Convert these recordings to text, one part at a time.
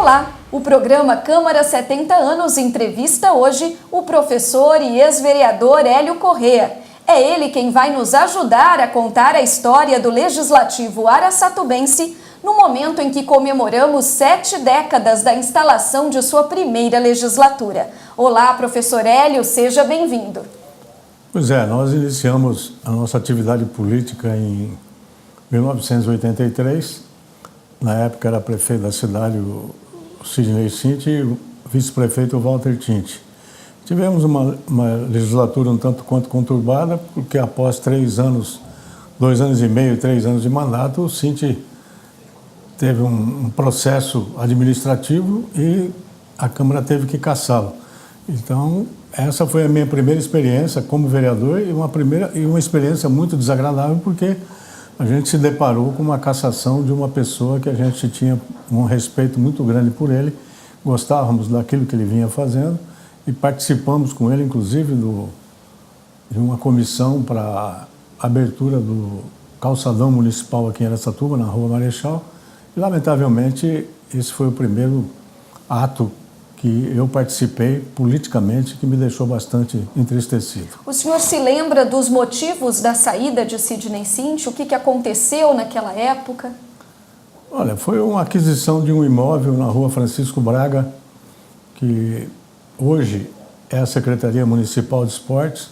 Olá! O programa Câmara 70 Anos entrevista hoje o professor e ex-vereador Hélio Corrêa. É ele quem vai nos ajudar a contar a história do Legislativo araçatubense no momento em que comemoramos 7 décadas da instalação de sua primeira legislatura. Olá, professor Hélio, seja bem-vindo. Pois é, nós iniciamos a nossa atividade política em 1983. Na época era prefeito da cidade o Sidney Cinti e o vice-prefeito o Walter Tinti. Tivemos uma legislatura um tanto quanto conturbada, porque após 3 anos, 2 anos e meio, 3 anos de mandato, o Cinti teve um processo administrativo e a Câmara teve que cassá-lo. Então, essa foi a minha primeira experiência como vereador e uma experiência muito desagradável, porque a gente se deparou com uma cassação de uma pessoa que a gente tinha um respeito muito grande por ele, gostávamos daquilo que ele vinha fazendo e participamos com ele, inclusive, de uma comissão para a abertura do calçadão municipal aqui em Araçatuba, na Rua Marechal. E, lamentavelmente, esse foi o primeiro ato que eu participei politicamente, que me deixou bastante entristecido. O senhor se lembra dos motivos da saída de Sidney Cinti? O que aconteceu naquela época? Olha, foi uma aquisição de um imóvel na Rua Francisco Braga, que hoje é a Secretaria Municipal de Esportes.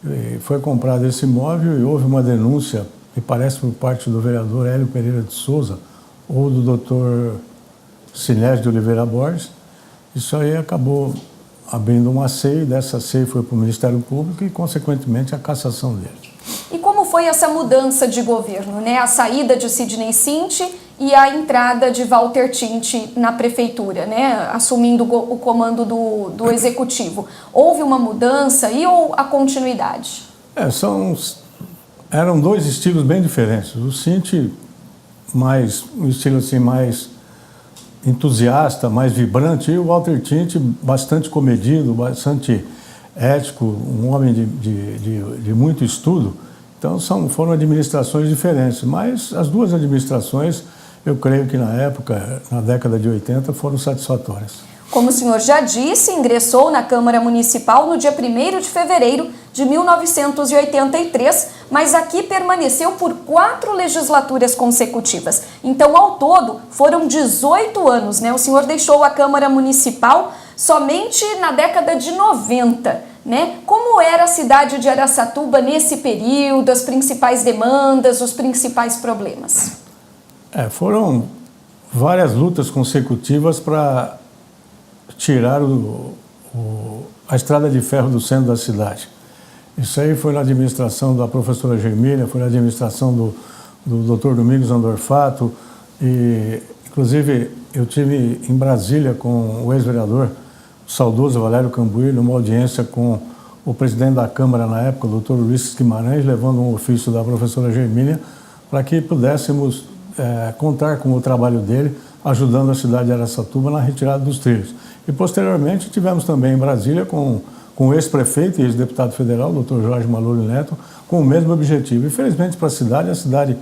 E foi comprado esse imóvel e houve uma denúncia, me parece por parte do vereador Hélio Pereira de Souza ou do doutor Sinésio de Oliveira Borges. Isso aí acabou abrindo uma CEI, dessa CEI foi para o Ministério Público e, consequentemente, a cassação dele. E como foi essa mudança de governo, né? A saída de Sidney Cinti e a entrada de Walter Tinti na prefeitura, né? Assumindo o comando do executivo. Houve uma mudança ou a continuidade? Eram 2 estilos bem diferentes. O Cinti, um estilo assim mais entusiasta, mais vibrante, e o Walter Tinti bastante comedido, bastante ético, um homem de muito estudo. Então foram administrações diferentes, mas as 2 administrações, eu creio que na época, na década de 80, foram satisfatórias. Como o senhor já disse, ingressou na Câmara Municipal no dia 1º de fevereiro de 1983, mas aqui permaneceu por 4 legislaturas consecutivas. Então, ao todo, foram 18 anos, né? O senhor deixou a Câmara Municipal somente na década de 90, né? Como era a cidade de Araçatuba nesse período, as principais demandas, os principais problemas? Foram várias lutas consecutivas para tirar a estrada de ferro do centro da cidade. Isso aí foi na administração da professora Germília, foi na administração do Dr. Domingos Andorfato, e inclusive eu tive em Brasília com o ex-vereador, o saudoso Valério Cambuí, numa audiência com o presidente da Câmara na época, o Dr. Luiz Guimarães, levando um ofício da professora Germília para que pudéssemos contar com o trabalho dele, ajudando a cidade de Araçatuba na retirada dos trilhos. E, posteriormente, tivemos também em Brasília com o ex-prefeito e ex-deputado federal, o Dr. Jorge Maluri Neto, com o mesmo objetivo. Infelizmente, para a cidade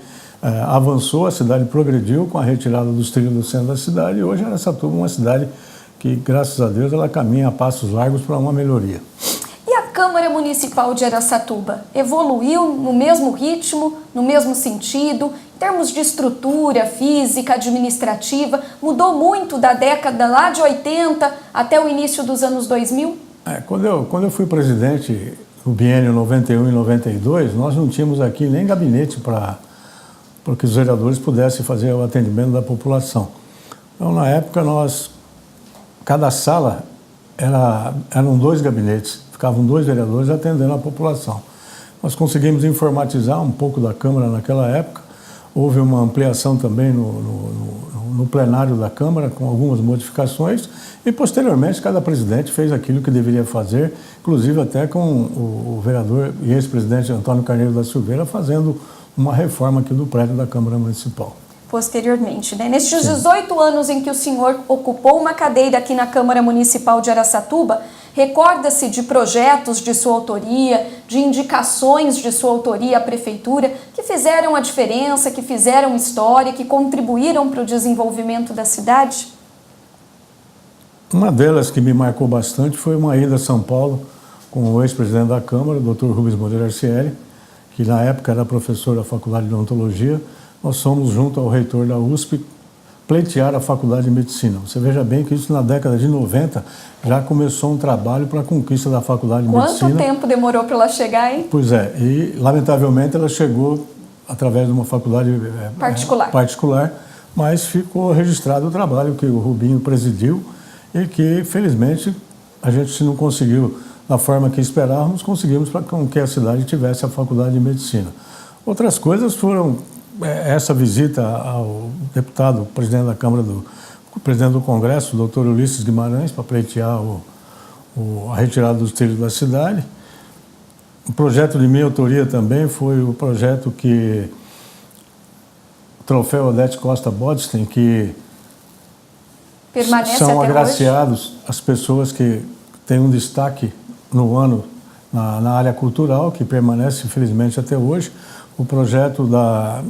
avançou, a cidade progrediu com a retirada dos trilhos do centro da cidade, e hoje Araçatuba é uma cidade que, graças a Deus, ela caminha a passos largos para uma melhoria. E a Câmara Municipal de Araçatuba evoluiu no mesmo ritmo, no mesmo sentido? Em termos de estrutura física, administrativa, mudou muito da década lá de 80 até o início dos anos 2000? Quando eu fui presidente no biênio 91 e 92, nós não tínhamos aqui nem gabinete para que os vereadores pudessem fazer o atendimento da população. Então, na época, cada sala eram 2 gabinetes, ficavam 2 vereadores atendendo a população. Nós conseguimos informatizar um pouco da Câmara naquela época. Houve uma ampliação também no plenário da Câmara, com algumas modificações, e, posteriormente, cada presidente fez aquilo que deveria fazer, inclusive até com o vereador e ex-presidente Antônio Carneiro da Silveira fazendo uma reforma aqui do prédio da Câmara Municipal. Posteriormente, né? Nestes 18 anos em que o senhor ocupou uma cadeira aqui na Câmara Municipal de Araçatuba, recorda-se de projetos de sua autoria, de indicações de sua autoria à Prefeitura, que fizeram a diferença, que fizeram história, que contribuíram para o desenvolvimento da cidade? Uma delas que me marcou bastante foi uma ida a São Paulo com o ex-presidente da Câmara, o Dr. Rubens Moreira Arcieri, que na época era professor da Faculdade de Odontologia. Nós fomos junto ao reitor da USP pleitear a Faculdade de Medicina. Você veja bem que isso na década de 90 já começou um trabalho para a conquista da Faculdade de Medicina. Quanto tempo demorou para ela chegar, hein? Pois é, e lamentavelmente ela chegou através de uma faculdade particular, mas ficou registrado o trabalho que o Rubinho presidiu e que, felizmente, a gente, se não conseguiu da forma que esperávamos, conseguimos para que a cidade tivesse a Faculdade de Medicina. Outras coisas foram essa visita ao deputado, presidente da Câmara, presidente do Congresso, o doutor Ulisses Guimarães, para pleitear a retirada dos trilhos da cidade. O projeto de minha autoria também foi o projeto que o troféu Odete Costa Bodstein, que permanece são até agraciados hoje. As pessoas que têm um destaque no ano na área cultural, que permanece, infelizmente, até hoje. O projeto da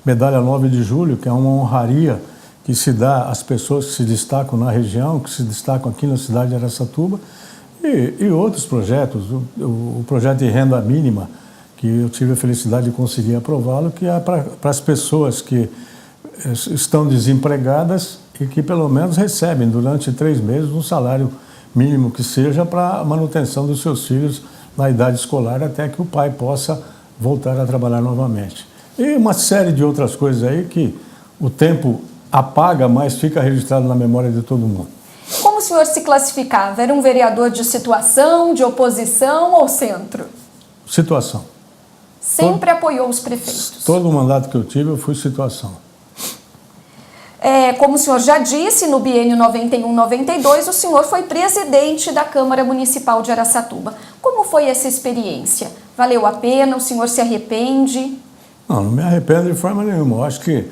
Medalha 9 de Julho, que é uma honraria que se dá às pessoas que se destacam na região, que se destacam aqui na cidade de Araçatuba, e outros projetos. O projeto de renda mínima, que eu tive a felicidade de conseguir aprová-lo, que é para as pessoas que estão desempregadas e que pelo menos recebem durante 3 meses um salário mínimo que seja para a manutenção dos seus filhos na idade escolar, até que o pai possa voltar a trabalhar novamente. E uma série de outras coisas aí que o tempo apaga, mas fica registrado na memória de todo mundo. Como o senhor se classificava? Era um vereador de situação, de oposição ou centro? Situação. Sempre apoiou os prefeitos? Todo o mandato que eu tive, eu fui situação. Como o senhor já disse, no biênio 91-92, o senhor foi presidente da Câmara Municipal de Araçatuba. Como foi essa experiência? Valeu a pena? O senhor se arrepende? Não me arrependo de forma nenhuma. Eu acho que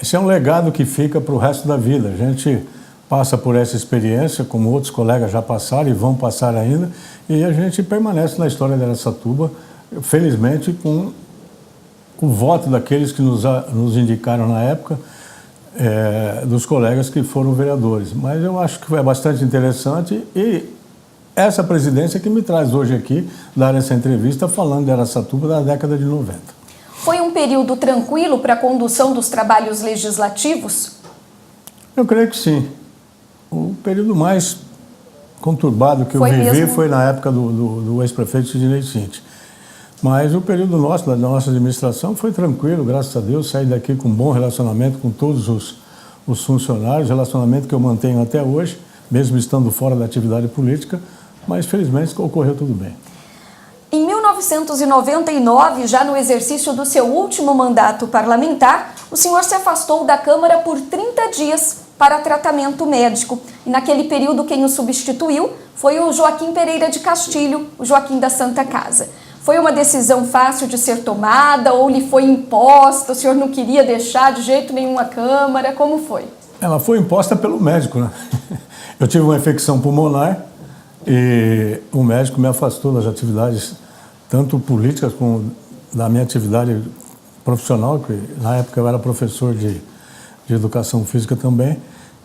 esse é um legado que fica para o resto da vida. A gente passa por essa experiência, como outros colegas já passaram e vão passar ainda, e a gente permanece na história de Araçatuba, felizmente, com o voto daqueles que nos indicaram na época, dos colegas que foram vereadores. Mas eu acho que foi bastante interessante e essa presidência que me traz hoje aqui, dar essa entrevista falando de Araçatuba da década de 90. Foi um período tranquilo para a condução dos trabalhos legislativos? Eu creio que sim. O período mais conturbado que eu vivi foi na época do ex-prefeito Sidney Cinti. Mas o período nosso, da nossa administração, foi tranquilo, graças a Deus. Saí daqui com um bom relacionamento com todos os funcionários, relacionamento que eu mantenho até hoje, mesmo estando fora da atividade política, mas felizmente ocorreu tudo bem. Em 1999, já no exercício do seu último mandato parlamentar, o senhor se afastou da Câmara por 30 dias para tratamento médico. E naquele período quem o substituiu foi o Joaquim Pereira de Castilho, o Joaquim da Santa Casa. Foi uma decisão fácil de ser tomada ou lhe foi imposta? O senhor não queria deixar de jeito nenhum a Câmara? Como foi? Ela foi imposta pelo médico, né? Eu tive uma infecção pulmonar e o médico me afastou das atividades, tanto políticas como da minha atividade profissional, que na época eu era professor de educação física também,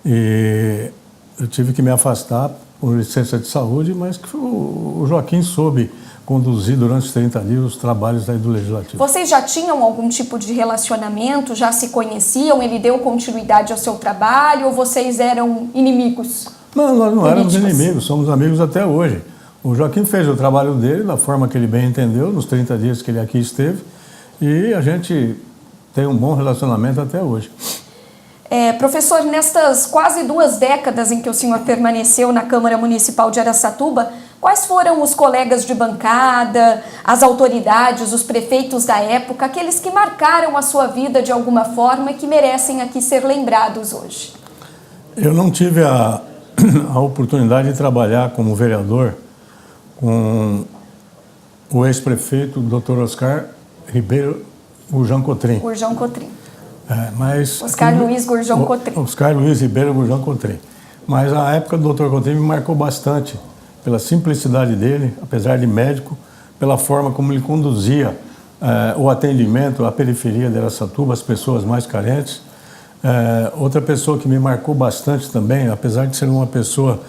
e eu tive que me afastar por licença de saúde, mas que o Joaquim soube conduzir durante os 30 dias os trabalhos aí do Legislativo. Vocês já tinham algum tipo de relacionamento? Já se conheciam? Ele deu continuidade ao seu trabalho ou vocês eram inimigos? Não, nós não éramos inimigos, somos amigos até hoje. O Joaquim fez o trabalho dele da forma que ele bem entendeu, nos 30 dias que ele aqui esteve, e a gente tem um bom relacionamento até hoje. Professor, nestas quase 2 décadas em que o senhor permaneceu na Câmara Municipal de Araçatuba, quais foram os colegas de bancada, as autoridades, os prefeitos da época, aqueles que marcaram a sua vida de alguma forma e que merecem aqui ser lembrados hoje? Eu não tive a oportunidade de trabalhar como vereador com o ex-prefeito, Dr. Oscar Ribeiro Gurjão Cotrim. Gurjão Cotrim. Oscar Luiz Gurjão Cotrim. Oscar Luiz Ribeiro Gurjão Cotrim. Mas a época do Dr. Cotrim me marcou bastante pela simplicidade dele, apesar de médico, pela forma como ele conduzia o atendimento à periferia de Araçatuba, as pessoas mais carentes. Outra pessoa que me marcou bastante também, apesar de ser uma pessoa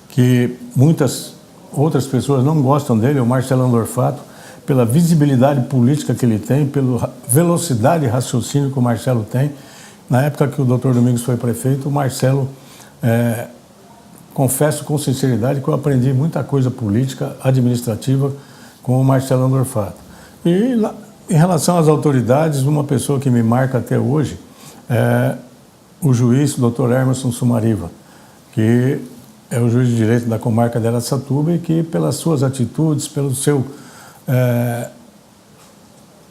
que muitas outras pessoas não gostam dele, é o Marcelo Andorfato, pela visibilidade política que ele tem, pela velocidade de raciocínio que o Marcelo tem. Na época que o Dr. Domingos foi prefeito, o Marcelo, confesso com sinceridade que eu aprendi muita coisa política, administrativa com o Marcelo Andorfato. E em relação às autoridades, uma pessoa que me marca até hoje é o juiz Dr. Emerson Sumariva, que é o juiz de direito da comarca de Araçatuba e que, pelas suas atitudes, pelo seu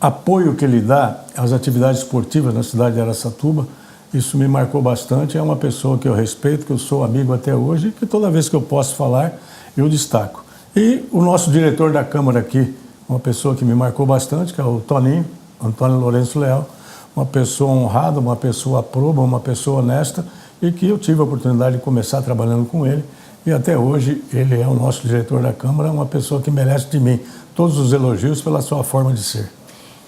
apoio que ele dá às atividades esportivas na cidade de Araçatuba, isso me marcou bastante. É uma pessoa que eu respeito, que eu sou amigo até hoje e que toda vez que eu posso falar, eu destaco. E o nosso diretor da Câmara aqui, uma pessoa que me marcou bastante, que é o Toninho, Antônio Lourenço Leal, uma pessoa honrada, uma pessoa proba, uma pessoa honesta e que eu tive a oportunidade de começar trabalhando com ele e até hoje ele é o nosso diretor da Câmara, uma pessoa que merece de mim todos os elogios pela sua forma de ser.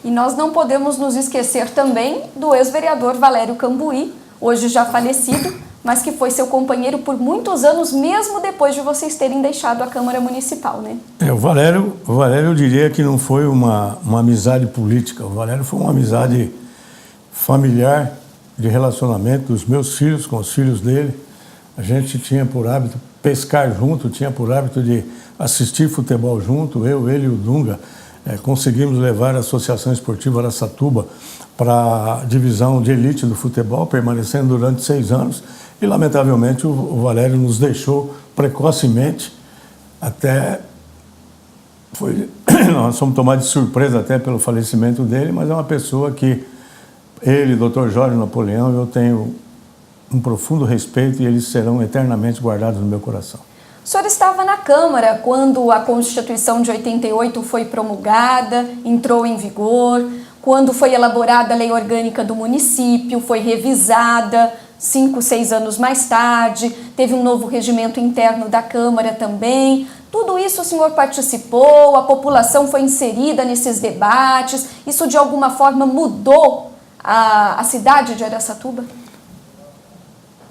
E nós não podemos nos esquecer também do ex-vereador Valério Cambuí, hoje já falecido, mas que foi seu companheiro por muitos anos, mesmo depois de vocês terem deixado a Câmara Municipal, né? O Valério eu diria que não foi uma amizade política, o Valério foi uma amizade familiar, de relacionamento dos meus filhos com os filhos dele. A gente tinha por hábito pescar junto, tinha por hábito de assistir futebol junto, ele e o Dunga. Conseguimos levar a Associação Esportiva Araçatuba para a divisão de elite do futebol, permanecendo durante 6 anos. E, lamentavelmente, o Valério nos deixou precocemente, nós fomos tomados de surpresa até pelo falecimento dele, mas é uma pessoa que ele, Dr. Jorge Napoleão, eu tenho um profundo respeito e eles serão eternamente guardados no meu coração. O senhor estava na Câmara quando a Constituição de 88 foi promulgada, entrou em vigor, quando foi elaborada a Lei Orgânica do município, foi revisada 5, 6 anos mais tarde, teve um novo regimento interno da Câmara também. Tudo isso o senhor participou, a população foi inserida nesses debates, isso de alguma forma mudou a cidade de Araçatuba?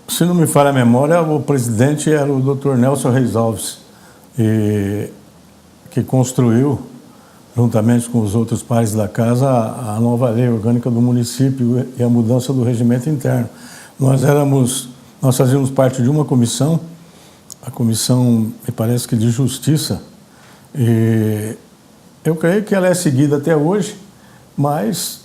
Se não me falha a memória, o presidente era o Dr. Nelson Reis Alves, que construiu, juntamente com os outros pares da casa, a nova lei orgânica do município e a mudança do regimento interno. Nós fazíamos parte de uma comissão, a comissão, me parece que de Justiça, e eu creio que ela é seguida até hoje, mas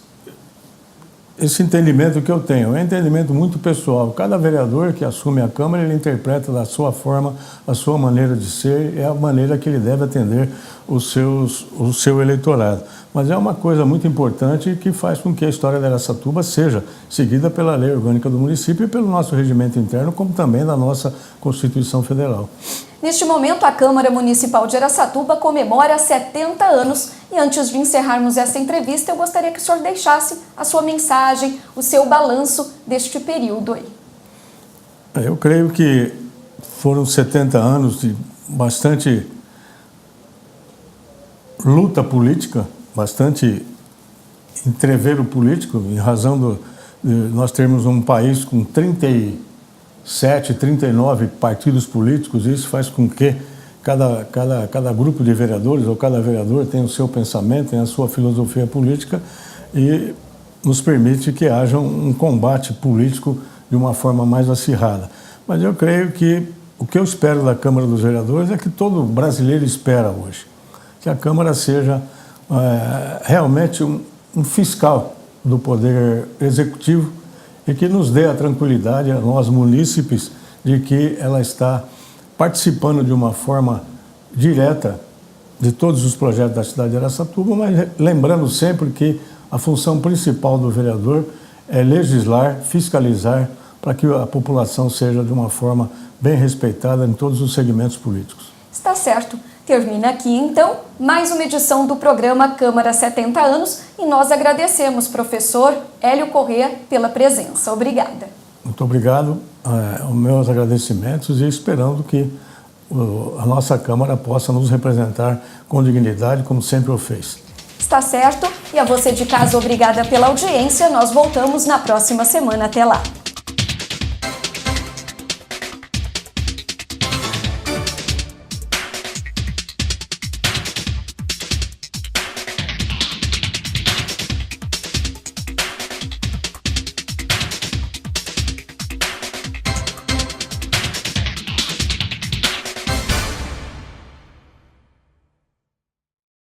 esse entendimento que eu tenho é um entendimento muito pessoal. Cada vereador que assume a Câmara, ele interpreta da sua forma, a sua maneira de ser, é a maneira que ele deve atender o seu eleitorado. Mas é uma coisa muito importante que faz com que a história de Araçatuba seja seguida pela Lei Orgânica do município e pelo nosso regimento interno, como também da nossa Constituição Federal. Neste momento, a Câmara Municipal de Araçatuba comemora 70 anos e antes de encerrarmos essa entrevista, eu gostaria que o senhor deixasse a sua mensagem, o seu balanço deste período aí. Eu creio que foram 70 anos de bastante luta política, bastante entrevero político, em razão de nós termos um país com 37, 39 partidos políticos. Isso faz com que cada grupo de vereadores ou cada vereador tenha o seu pensamento, tenha a sua filosofia política e nos permite que haja um combate político de uma forma mais acirrada. Mas eu creio que o que eu espero da Câmara dos Vereadores é que todo brasileiro espera hoje, que a Câmara seja realmente um fiscal do Poder Executivo e que nos dê a tranquilidade, a nós munícipes, de que ela está participando de uma forma direta de todos os projetos da cidade de Araçatuba, mas lembrando sempre que a função principal do vereador é legislar, fiscalizar, para que a população seja de uma forma bem respeitada em todos os segmentos políticos. Está certo. Termina aqui, então, mais uma edição do programa Câmara 70 anos e nós agradecemos, professor Hélio Corrêa, pela presença. Obrigada. Muito obrigado, os meus agradecimentos e esperando que a nossa Câmara possa nos representar com dignidade, como sempre o fez. Está certo. E a você de casa, obrigada pela audiência. Nós voltamos na próxima semana. Até lá.